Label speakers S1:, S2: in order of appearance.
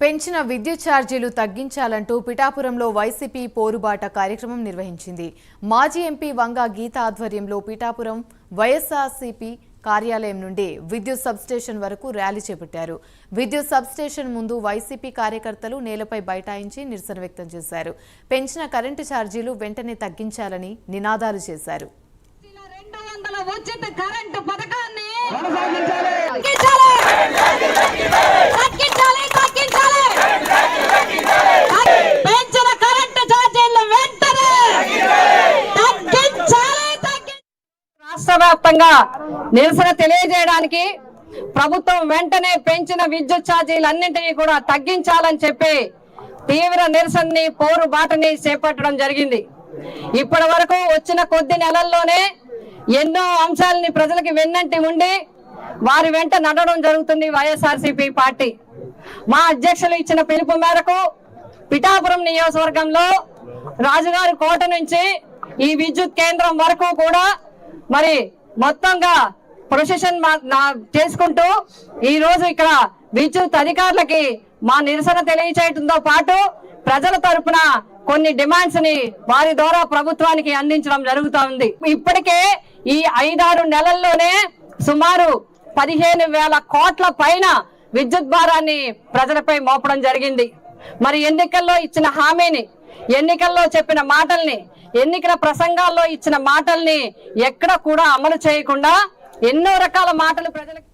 S1: పెంచిన విద్యుత్ ఛార్జీలు తగ్గించాలంటూ పిఠాపురంలో వైసీపీ పోరుబాట కార్యక్రమం నిర్వహించింది. మాజీ ఎంపీ వంగ గీత ఆధ్వర్యంలో పిఠాపురం వైఎస్ఆర్సీపీ కార్యాలయం నుండి విద్యుత్ సబ్స్టేషన్ వరకు ర్యాలీ చేపట్టారు. విద్యుత్ సబ్స్టేషన్ ముందు వైసీపీ కార్యకర్తలు నేలపై బైఠాయించి నిరసన వ్యక్తం చేశారు. పెంచిన కరెంటు ఛార్జీలు వెంటనే తగ్గించాలని నినాదాలు చేశారు.
S2: రాష్ట్ర వ్యాప్తంగా నిరసన తెలియజేయడానికి ప్రభుత్వం వెంటనే పెంచిన విద్యుత్ ఛార్జీలన్నింటినీ కూడా తగ్గించాలని చెప్పి తీవ్ర నిరసనని పోరుబాటని చేపట్టడం జరిగింది. ఇప్పటి వరకు వచ్చిన కొద్ది నెలల్లోనే ఎన్నో అంశాలని ప్రజలకు వెన్నంటి ఉండి వారి వెంట నడవడం జరుగుతుంది వైఎస్ఆర్సీపీ పార్టీ. మా అధ్యక్షులు ఇచ్చిన పిలుపు మేరకు పిఠాపురం నియోజకవర్గంలో రాజుగారి కోట నుంచి ఈ విద్యుత్ కేంద్రం వరకు కూడా మరి మొత్తంగా ప్రొసెషన్ చేసుకుంటూ ఈ రోజు ఇక్కడ విద్యుత్ అధికారులకి మా నిరసన తెలియచేయడంతో పాటు ప్రజల తరపున కొన్ని డిమాండ్స్ ని వారి ద్వారా ప్రభుత్వానికి అందించడం జరుగుతూ ఉంది. ఇప్పటికే ఈ 5-6 నెలల్లోనే సుమారు 15,000 కోట్ల పైన విద్యుత్ భారాన్ని ప్రజలపై మోపడం జరిగింది. మరి ఎన్నికల్లో ఇచ్చిన హామీని, ఎన్నికల్లో చెప్పిన మాటల్ని, ఎన్నికల ప్రసంగాల్లో ఇచ్చిన మాటల్ని ఎక్కడ కూడా అమలు చేయకుండా ఎన్నో రకాల మాటలు ప్రజలకు